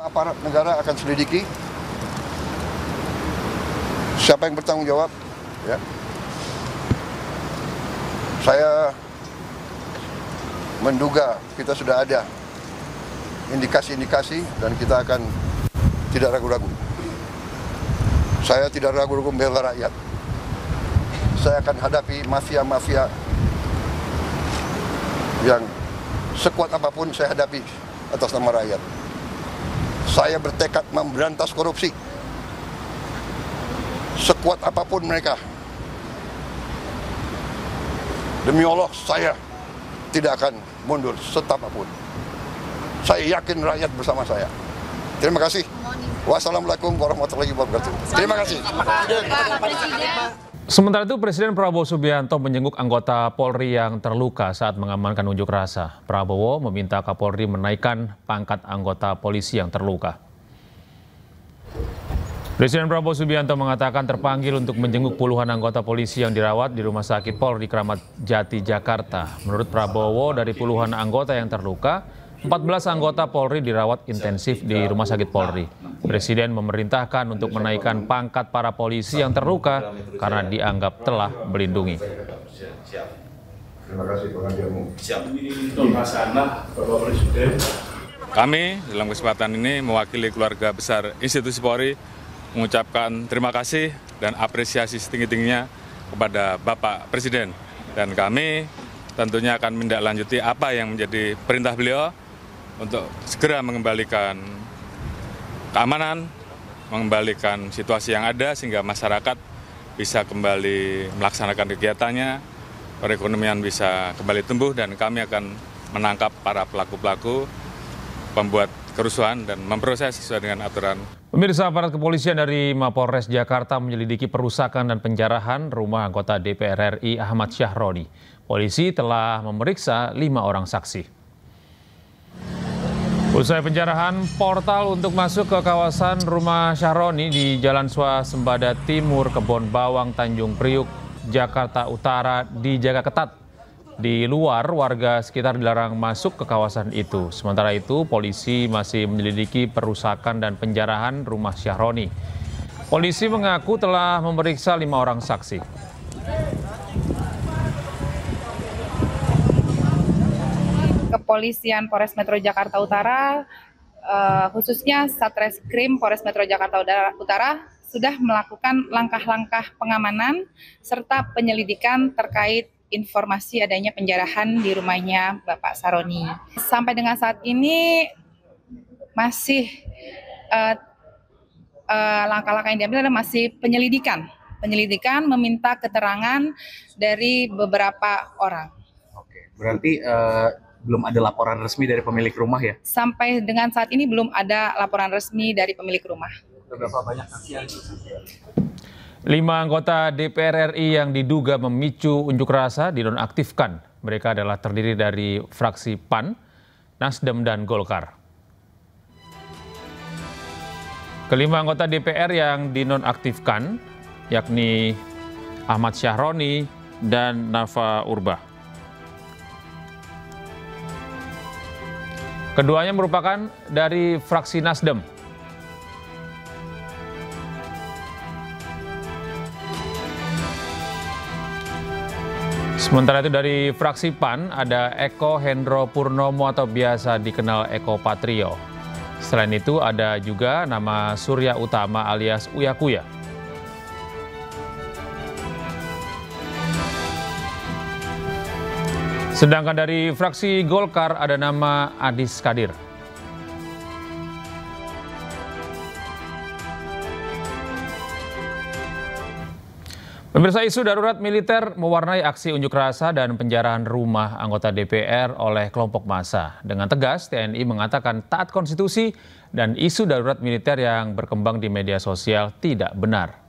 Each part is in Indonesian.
Aparat negara akan selidiki siapa yang bertanggung jawab. Ya. Saya menduga kita sudah ada indikasi-indikasi dan kita akan tidak ragu-ragu. Saya tidak ragu-ragu membela rakyat. Saya akan hadapi mafia-mafia yang sekuat apapun saya hadapi atas nama rakyat. Saya bertekad memberantas korupsi. Sekuat apapun mereka. Demi Allah, saya tidak akan mundur setapapun. Saya yakin rakyat bersama saya. Terima kasih. Wassalamualaikum warahmatullahi wabarakatuh. Terima kasih. Sementara itu, Presiden Prabowo Subianto menjenguk anggota Polri yang terluka saat mengamankan unjuk rasa. Prabowo meminta Kapolri menaikkan pangkat anggota polisi yang terluka. Presiden Prabowo Subianto mengatakan terpanggil untuk menjenguk puluhan anggota polisi yang dirawat di Rumah Sakit Polri Kramat Jati, Jakarta. Menurut Prabowo, dari puluhan anggota yang terluka, 14 anggota Polri dirawat intensif di Rumah Sakit Polri. Presiden memerintahkan untuk menaikkan pangkat para polisi yang terluka karena dianggap telah melindungi. Terima kasih pengajianmu. Kami dalam kesempatan ini mewakili keluarga besar institusi Polri mengucapkan terima kasih dan apresiasi setinggi-tingginya kepada Bapak Presiden. Dan kami tentunya akan menindaklanjuti apa yang menjadi perintah beliau untuk segera mengembalikan keamanan, mengembalikan situasi yang ada sehingga masyarakat bisa kembali melaksanakan kegiatannya, perekonomian bisa kembali tumbuh, dan kami akan menangkap para pelaku-pelaku pembuat kerusuhan dan memproses sesuai dengan aturan. Pemirsa, aparat kepolisian dari Mapolres Jakarta menyelidiki perusakan dan penjarahan rumah anggota DPR RI Ahmad Syahroni. Polisi telah memeriksa 5 orang saksi. Usai penjarahan portal untuk masuk ke kawasan rumah Syahroni di Jalan Swasembada Timur, Kebon Bawang, Tanjung Priuk, Jakarta Utara dijaga ketat. Di luar, warga sekitar dilarang masuk ke kawasan itu. Sementara itu, polisi masih menyelidiki perusakan dan penjarahan rumah Syahroni. Polisi mengaku telah memeriksa 5 orang saksi. Kepolisian Polres Metro Jakarta Utara, khususnya Satreskrim Polres Metro Jakarta Utara, sudah melakukan langkah-langkah pengamanan serta penyelidikan terkait informasi adanya penjarahan di rumahnya Bapak Syahroni. Sampai dengan saat ini masih langkah-langkah yang diambil adalah masih penyelidikan meminta keterangan dari beberapa orang. Oke, berarti belum ada laporan resmi dari pemilik rumah ya? Sampai dengan saat ini belum ada laporan resmi dari pemilik rumah. Berapa banyak saksi yang 5 anggota DPR RI yang diduga memicu unjuk rasa dinonaktifkan. Mereka adalah terdiri dari fraksi PAN, Nasdem, dan Golkar. Kelima anggota DPR yang dinonaktifkan yakni Ahmad Syahroni dan Nafa Urbah. Keduanya merupakan dari fraksi Nasdem. Sementara itu dari fraksi PAN ada Eko Hendro Purnomo atau biasa dikenal Eko Patrio. Selain itu ada juga nama Surya Utama alias Uya Kuya. Sedangkan dari fraksi Golkar ada nama Adis Kadir. Pemirsa, isu darurat militer mewarnai aksi unjuk rasa dan penjarahan rumah anggota DPR oleh kelompok massa. Dengan tegas, TNI mengatakan taat konstitusi dan isu darurat militer yang berkembang di media sosial tidak benar.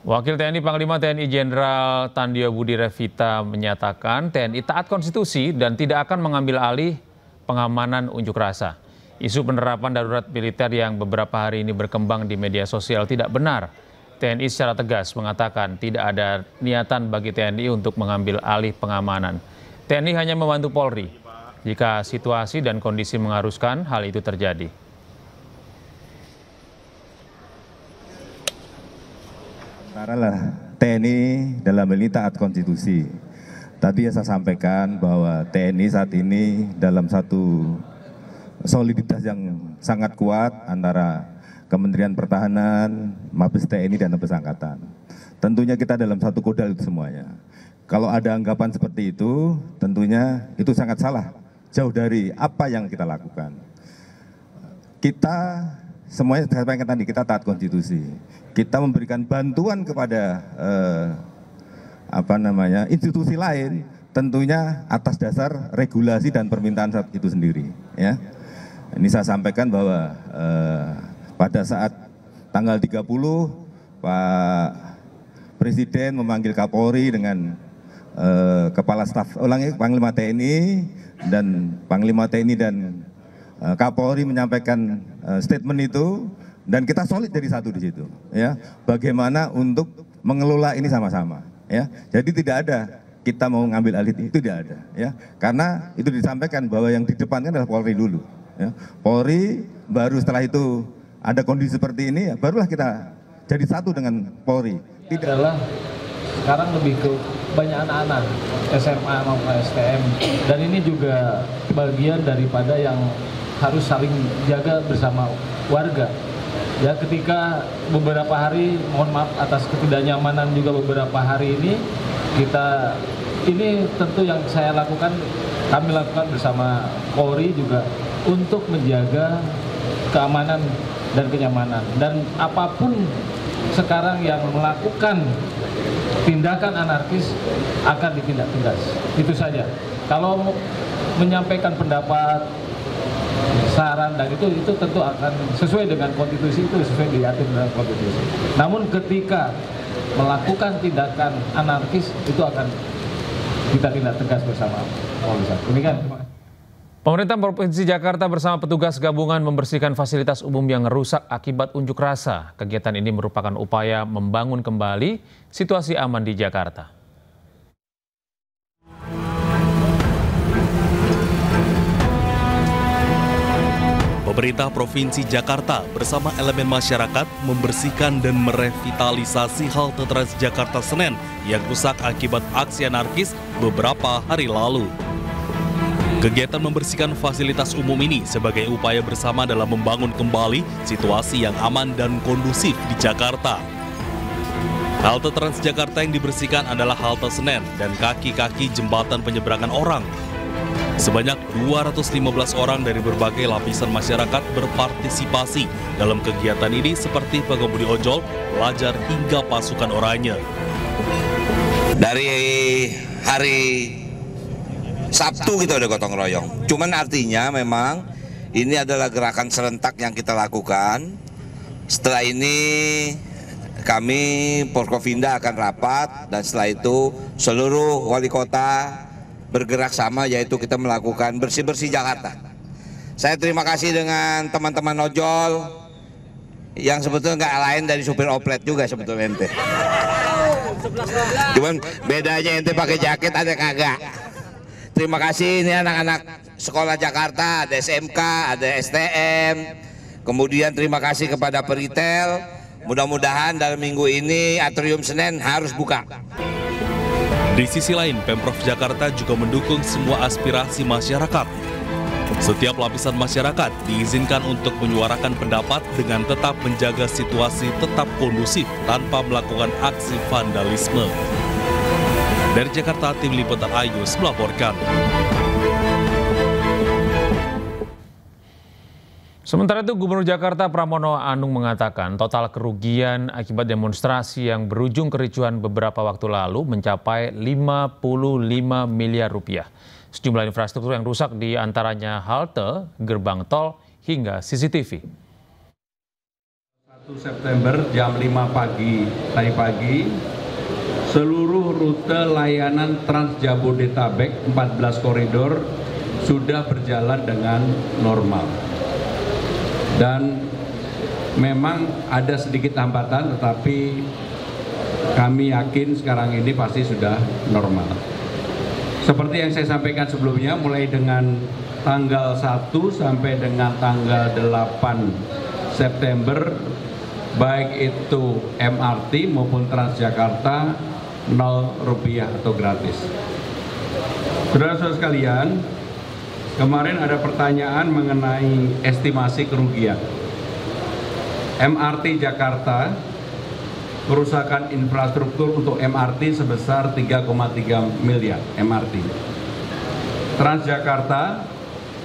Wakil TNI Panglima TNI Jenderal Tandio Budi Revita menyatakan TNI taat konstitusi dan tidak akan mengambil alih pengamanan unjuk rasa. Isu penerapan darurat militer yang beberapa hari ini berkembang di media sosial tidak benar. TNI secara tegas mengatakan tidak ada niatan bagi TNI untuk mengambil alih pengamanan. TNI hanya membantu Polri. jika situasi dan kondisi mengharuskan hal itu terjadi. Karena TNI dalam hal ini taat konstitusi. Tadi saya sampaikan bahwa TNI saat ini dalam satu soliditas yang sangat kuat antara Kementerian Pertahanan, Mabes TNI, dan Mabes Angkatan. Tentunya kita dalam satu kodal itu semuanya. Kalau ada anggapan seperti itu, tentunya itu sangat salah, jauh dari apa yang kita lakukan. Kita semuanya saya sampaikan tadi, kita taat konstitusi. Kita memberikan bantuan kepada institusi lain, tentunya atas dasar regulasi dan permintaan saat itu sendiri. Ya, ini saya sampaikan bahwa pada saat tanggal 30 Pak Presiden memanggil Kapolri dengan Kepala Staf Panglima TNI dan Panglima TNI dan Kapolri menyampaikan statement itu, dan kita solid jadi satu di situ. Ya, bagaimana untuk mengelola ini sama-sama. Ya, jadi tidak ada kita mau ngambil alih, itu tidak ada. Ya, karena itu disampaikan bahwa yang di depannya adalah Polri dulu. Ya, Polri baru setelah itu ada kondisi seperti ini, ya, barulah kita jadi satu dengan Polri. Tidak adalah sekarang lebih ke banyak anak-anak SMA maupun STM, dan ini juga bagian daripada yang harus saling jaga bersama warga. Ya, ketika beberapa hari, mohon maaf atas ketidaknyamanan juga beberapa hari ini, ini tentu yang saya lakukan, kami lakukan bersama Polri juga untuk menjaga keamanan dan kenyamanan. Dan apapun sekarang yang melakukan tindakan anarkis akan ditindak tegas. Itu saja. Kalau menyampaikan pendapat, saran, dan itu tentu akan sesuai dengan konstitusi, itu sesuai diatur dengan konstitusi. Namun ketika melakukan tindakan anarkis, itu akan kita tindak tegas bersama polisi. Demikian. Pemerintah Provinsi Jakarta bersama petugas gabungan membersihkan fasilitas umum yang rusak akibat unjuk rasa. Kegiatan ini merupakan upaya membangun kembali situasi aman di Jakarta. Pemerintah Provinsi Jakarta bersama elemen masyarakat membersihkan dan merevitalisasi halte Transjakarta Senen yang rusak akibat aksi anarkis beberapa hari lalu. Kegiatan membersihkan fasilitas umum ini sebagai upaya bersama dalam membangun kembali situasi yang aman dan kondusif di Jakarta. Halte Transjakarta yang dibersihkan adalah halte Senen dan kaki-kaki jembatan penyeberangan orang. Sebanyak 215 orang dari berbagai lapisan masyarakat berpartisipasi dalam kegiatan ini seperti pengemudi ojol, pelajar, hingga pasukan oranye. Dari hari Sabtu kita udah gotong royong. Cuman artinya memang ini adalah gerakan serentak yang kita lakukan. Setelah ini kami Porkovinda akan rapat, dan setelah itu seluruh wali kota bergerak sama, yaitu kita melakukan bersih-bersih Jakarta. Saya terima kasih dengan teman-teman ojol yang sebetulnya nggak lain dari supir oplet juga sebetulnya ente. Cuman bedanya ente pakai jaket, ada kagak. Terima kasih, ini anak-anak sekolah Jakarta, ada SMK, ada STM. Kemudian terima kasih kepada peritel. Mudah-mudahan dalam minggu ini Atrium Senen harus buka. Di sisi lain, Pemprov Jakarta juga mendukung semua aspirasi masyarakat. Setiap lapisan masyarakat diizinkan untuk menyuarakan pendapat dengan tetap menjaga situasi tetap kondusif tanpa melakukan aksi vandalisme. Dari Jakarta, Tim Liputan Ayus melaporkan. Sementara itu, Gubernur Jakarta Pramono Anung mengatakan total kerugian akibat demonstrasi yang berujung kericuhan beberapa waktu lalu mencapai 55 miliar rupiah. Sejumlah infrastruktur yang rusak diantaranya halte, gerbang tol, hingga CCTV. 1 September jam 5 pagi, tadi pagi, seluruh rute layanan Trans Jabodetabek 14 koridor sudah berjalan dengan normal. Dan memang ada sedikit hambatan, tetapi kami yakin sekarang ini pasti sudah normal. Seperti yang saya sampaikan sebelumnya, mulai dengan tanggal 1 sampai dengan tanggal 8 September, baik itu MRT maupun Transjakarta, Rp0 atau gratis. Saudara-saudara sekalian, kemarin ada pertanyaan mengenai estimasi kerugian. MRT Jakarta, kerusakan infrastruktur untuk MRT sebesar 3,3 miliar MRT. Transjakarta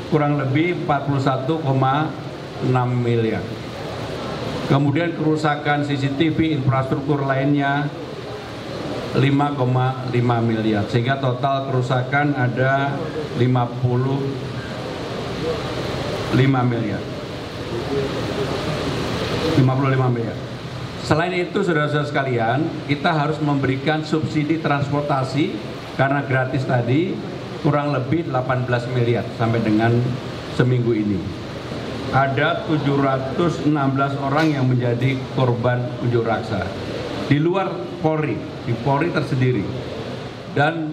kurang lebih 41,6 miliar. Kemudian kerusakan CCTV infrastruktur lainnya 5,5 miliar, sehingga total kerusakan ada 55 miliar. Selain itu, saudara-saudara sekalian, kita harus memberikan subsidi transportasi karena gratis tadi kurang lebih 18 miliar sampai dengan seminggu ini. Ada 716 orang yang menjadi korban unjuk rasa di luar Polri, di Polri tersendiri, dan